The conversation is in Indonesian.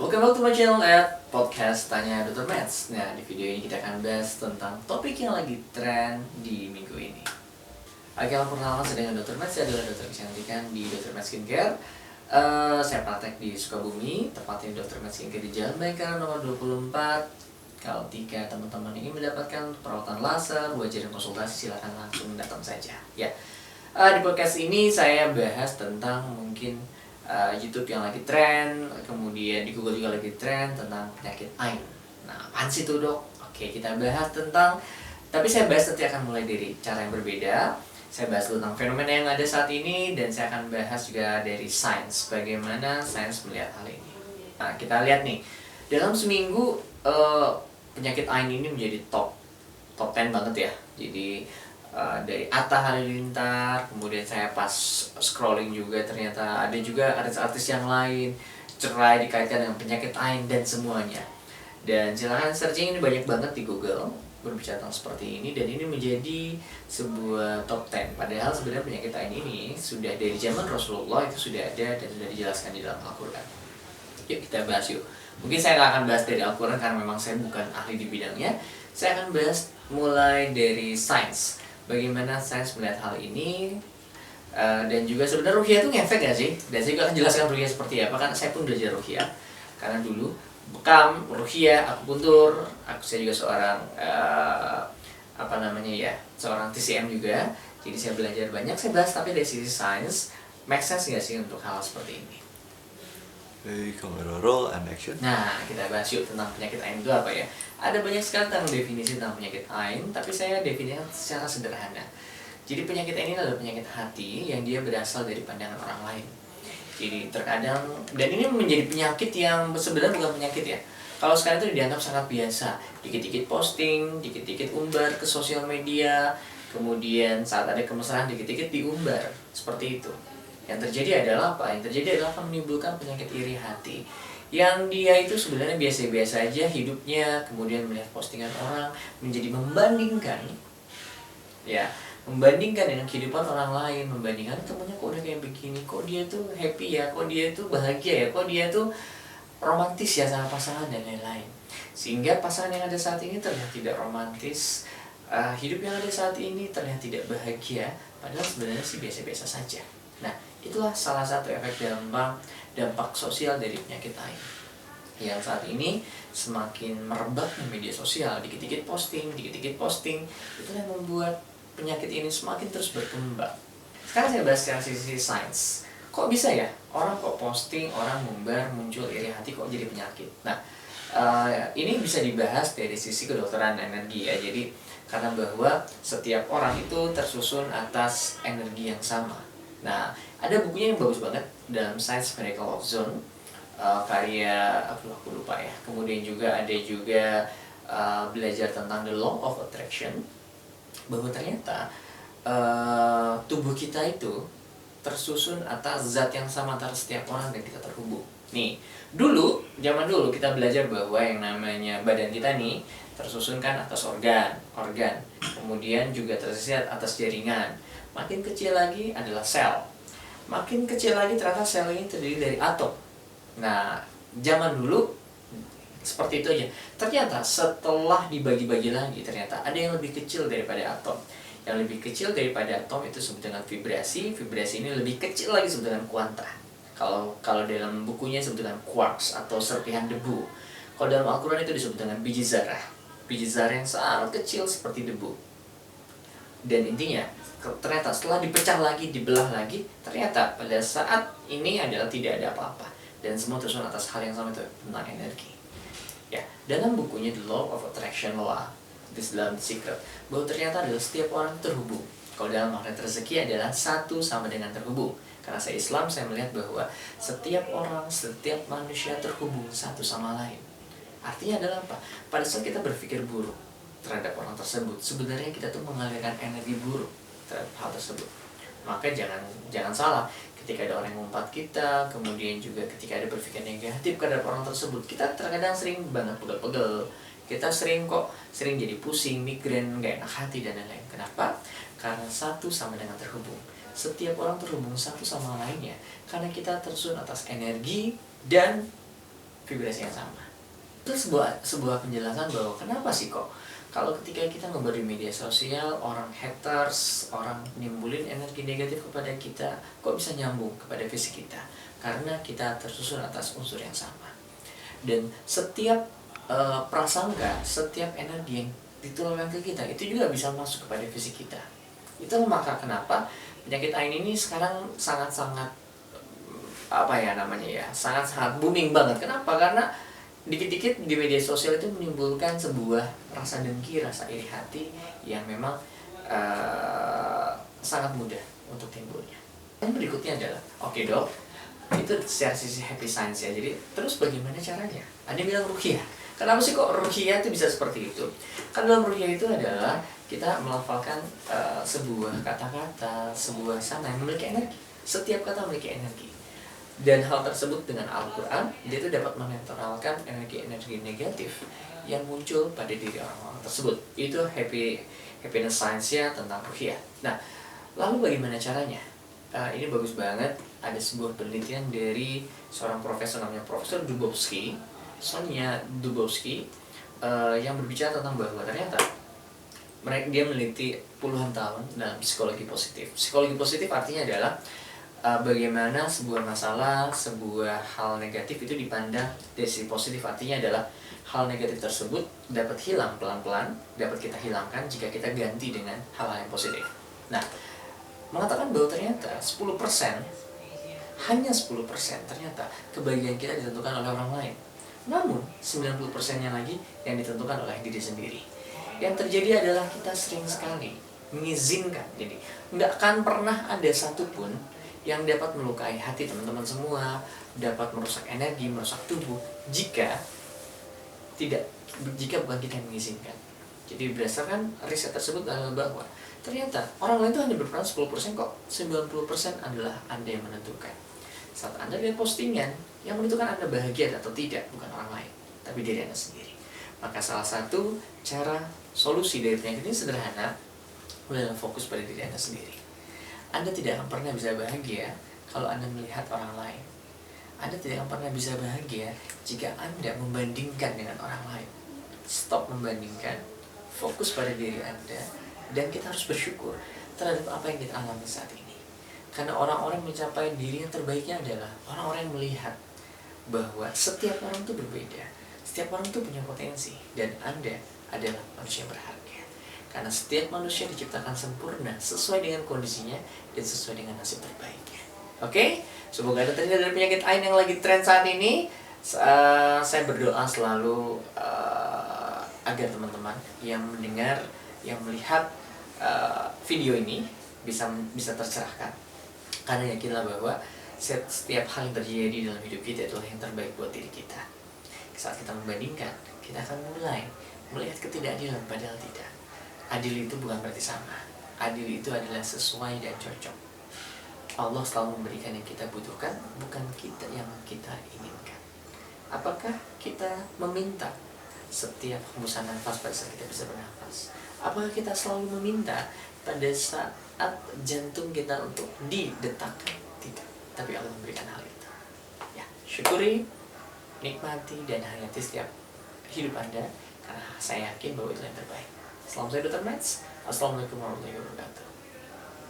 Welcome back to my channel at podcast Tanya Dr. Mats. Nah, di video ini kita akan bahas tentang topik yang lagi tren di minggu ini. Oke, perkenalkan saya dengan Dr. Mats, saya adalah dokter kecantikan di Dr. Mats Skincare. Saya praktek di Sukabumi, tepatnya di Dr. Mats Skincare di Jalan Bayangkara nomor 24. Kalau teman-teman ingin mendapatkan perawatan laser, wajah dan konsultasi, silakan langsung datang saja. Ya, di podcast ini saya bahas tentang mungkin YouTube yang lagi tren, kemudian di Google juga lagi tren tentang penyakit AIN. Nah, apaan sih itu, Dok? Oke, kita bahas tentang, tapi saya bahas nanti akan mulai dari cara yang berbeda. Saya bahas tentang fenomena yang ada saat ini, dan saya akan bahas juga dari sains, bagaimana sains melihat hal ini. Nah, kita lihat nih, dalam seminggu penyakit AIN ini menjadi top 10 banget ya. Jadi dari Atta Halilintar, kemudian saya pas scrolling juga ternyata ada juga artis-artis yang lain cerai dikaitkan dengan penyakit AIN dan semuanya. Dan silakan searching, ini banyak banget di Google berbicara tentang seperti ini, dan ini menjadi sebuah top 10. Padahal sebenarnya penyakit AIN ini sudah dari zaman Rasulullah itu sudah ada dan sudah dijelaskan di dalam Al-Quran. Yuk kita bahas yuk. Mungkin saya nggak akan bahas dari Al-Quran karena memang saya bukan ahli di bidangnya. Saya akan bahas mulai dari sains. Bagaimana sains melihat hal ini, dan juga sebenarnya ruqyah itu ngefek gak sih? Dan saya juga akan jelaskan ruqyah seperti apa, karena saya pun belajar ruqyah. Karena dulu bekam, ruqyah, akupuntur, saya juga seorang seorang TCM juga. Jadi saya belajar banyak, saya bahas tapi dari sisi sains, make sense gak sih untuk hal seperti ini? Kamera roll and action. Nah, kita bahas yuk tentang penyakit AIN itu apa ya. Ada banyak sekali tentang definisi tentang penyakit AIN, tapi saya definisikan secara sederhana. Jadi penyakit AIN ini adalah penyakit hati yang dia berasal dari pandangan orang lain. Jadi terkadang, dan ini menjadi penyakit yang sebenarnya bukan penyakit ya. Kalau sekarang itu dianggap sangat biasa, dikit-dikit posting, dikit-dikit umbar ke sosial media, kemudian saat ada kemesraan dikit-dikit diumbar, seperti itu. Yang terjadi adalah apa? Yang terjadi adalah akan menimbulkan penyakit iri hati, yang dia itu sebenarnya biasa-biasa aja hidupnya, kemudian melihat postingan orang menjadi membandingkan dengan kehidupan orang lain, membandingkan temennya kok udah kayak begini, kok dia tuh happy ya, kok dia tuh bahagia ya, kok dia tuh romantis ya sama pasangan dan lain-lain. Sehingga pasangan yang ada saat ini terlihat tidak romantis, hidup yang ada saat ini terlihat tidak bahagia, padahal sebenarnya sih biasa-biasa saja. Nah, itulah salah satu efek dampak sosial dari penyakit AIN yang saat ini semakin merebak di media sosial, dikit-dikit posting, itulah yang membuat penyakit ini semakin terus berkembang. Sekarang saya bahas secara sisi sains. Kok bisa ya orang kok posting, orang ngumbar, muncul iri hati, kok jadi penyakit? Nah, ini bisa dibahas dari sisi kedokteran energi ya. Jadi karena bahwa setiap orang itu tersusun atas energi yang sama. Nah, ada bukunya yang bagus banget dalam Science Miracle of Zone, karya aku lupa ya. Kemudian juga ada juga belajar tentang the law of attraction, bahwa ternyata tubuh kita itu tersusun atas zat yang sama antara setiap orang dan kita terhubung. Nih, zaman dulu kita belajar bahwa yang namanya badan kita nih tersusun kan atas organ, kemudian juga tersusun atas jaringan. Makin kecil lagi adalah sel. Makin kecil lagi ternyata sel ini terdiri dari atom. Nah, zaman dulu seperti itu aja. Ternyata setelah dibagi-bagi lagi, ternyata ada yang lebih kecil daripada atom. Yang lebih kecil daripada atom itu disebut dengan vibrasi. Vibrasi ini lebih kecil lagi disebut dengan kuanta. Kalau dalam bukunya disebut dengan quarks atau serpihan debu. Kalau dalam Al-Quran itu disebut dengan biji zarah. Biji zarah yang sangat kecil seperti debu. Dan intinya, ternyata setelah dipecah lagi, dibelah lagi, ternyata pada saat ini adalah tidak ada apa-apa. Dan semua tersusun atas hal yang sama, itu tentang energi. Ya, dalam bukunya The Law of Attraction Law, dalam The Secret, bahwa ternyata adalah setiap orang terhubung. Kalau dalam magnet rezeki adalah satu sama dengan terhubung. Karena saya Islam, saya melihat bahwa setiap orang, setiap manusia terhubung satu sama lain. Artinya adalah apa? Pada saat kita berpikir buruk terhadap orang tersebut, sebenarnya kita tuh mengalirkan energi buruk terhadap hal tersebut. Maka jangan salah, ketika ada orang yang ngumpat kita, kemudian juga ketika ada berpikir negatif terhadap orang tersebut, kita terkadang sering banget pegel-pegel, kita sering jadi pusing, migrain, gak enak hati dan lain-lain. Kenapa? Karena satu sama dengan terhubung. Setiap orang terhubung satu sama lainnya karena kita tersusun atas energi dan vibrasi yang sama. Itu sebuah penjelasan bahwa kenapa sih kok kalau ketika kita ngebar di media sosial, orang haters, orang nimbulin energi negatif kepada kita, kok bisa nyambung kepada fisik kita? Karena kita tersusun atas unsur yang sama. Dan setiap prasangka, setiap energi yang ditularkan ke kita, itu juga bisa masuk kepada fisik kita. Itu maka kenapa penyakit AIN ini sekarang sangat-sangat sangat-sangat booming banget. Kenapa? Karena dikit-dikit di media sosial itu menimbulkan sebuah rasa dengki, rasa iri hati yang memang sangat mudah untuk timbulnya. Dan berikutnya adalah, oke dok, itu secara sisi happy science ya. Jadi terus bagaimana caranya? Ada yang bilang ruqyah. Kenapa sih kok ruqyah itu bisa seperti itu? Kan dalam ruqyah itu adalah kita melafalkan sebuah kata-kata, sebuah sana yang memiliki energi. Setiap kata memiliki energi. Dan hal tersebut dengan Al-Quran, dia itu dapat menetralkan energi-energi negatif yang muncul pada diri orang-orang tersebut. Itu happiness science-nya tentang ruqyah. Nah, lalu bagaimana caranya? Ini bagus banget. Ada sebuah penelitian dari seorang profesor namanya Profesor Dubowski, Sonia Dubowski, yang berbicara tentang bahwa ternyata dia meneliti puluhan tahun dalam psikologi positif. Psikologi positif artinya adalah bagaimana sebuah masalah, sebuah hal negatif itu dipandang dari sisi positif. Artinya adalah hal negatif tersebut dapat hilang pelan-pelan, dapat kita hilangkan jika kita ganti dengan hal-hal yang positif. Nah, mengatakan bahwa ternyata 10%, hanya 10% ternyata kebahagiaan kita ditentukan oleh orang lain. Namun 90%-nya lagi yang ditentukan oleh diri sendiri. Yang terjadi adalah kita sering sekali mengizinkan. Jadi nggak akan pernah ada satupun yang dapat melukai hati teman-teman semua, dapat merusak energi, merusak tubuh jika bukan kita yang mengizinkan. Jadi berdasarkan riset tersebut adalah bahwa ternyata orang lain itu hanya berperan 10% kok, 90% adalah Anda yang menentukan. Saat Anda lihat postingan, yang menentukan Anda bahagia atau tidak bukan orang lain, tapi diri Anda sendiri. Maka salah satu cara solusi dari penyakit ini sederhana, adalah fokus pada diri Anda sendiri. Anda tidak akan pernah bisa bahagia kalau Anda melihat orang lain. Anda tidak akan pernah bisa bahagia jika Anda membandingkan dengan orang lain. Stop membandingkan, fokus pada diri Anda, dan kita harus bersyukur terhadap apa yang kita alami saat ini. Karena orang-orang mencapai diri yang terbaiknya adalah orang-orang yang melihat bahwa setiap orang itu berbeda. Setiap orang itu punya potensi, dan Anda adalah manusia yang berharga. Karena setiap manusia diciptakan sempurna sesuai dengan kondisinya dan sesuai dengan nasib terbaiknya. Oke? Semoga Anda terhindar dari penyakit AIN yang lagi tren saat ini. Saya berdoa selalu agar teman-teman yang mendengar, yang melihat video ini bisa tercerahkan. Karena yakinlah bahwa setiap hal yang terjadi dalam hidup kita adalah yang terbaik buat diri kita. Saat kita membandingkan, kita akan mulai melihat ketidakadilan padahal tidak. Adil itu bukan berarti sama. Adil itu adalah sesuai dan cocok. Allah selalu memberikan yang kita butuhkan, bukan kita yang kita inginkan. Apakah kita meminta setiap hembusan nafas pada saat kita bisa bernafas? Apakah kita selalu meminta pada saat jantung kita untuk didetakkan? Tidak. Tapi Allah memberikan hal itu. Ya, syukuri, nikmati, dan hayati setiap hidup Anda, karena saya yakin bahwa itu yang terbaik. Salam saya Dr. Mats. Assalamualaikum warahmatullahi wabarakatuh.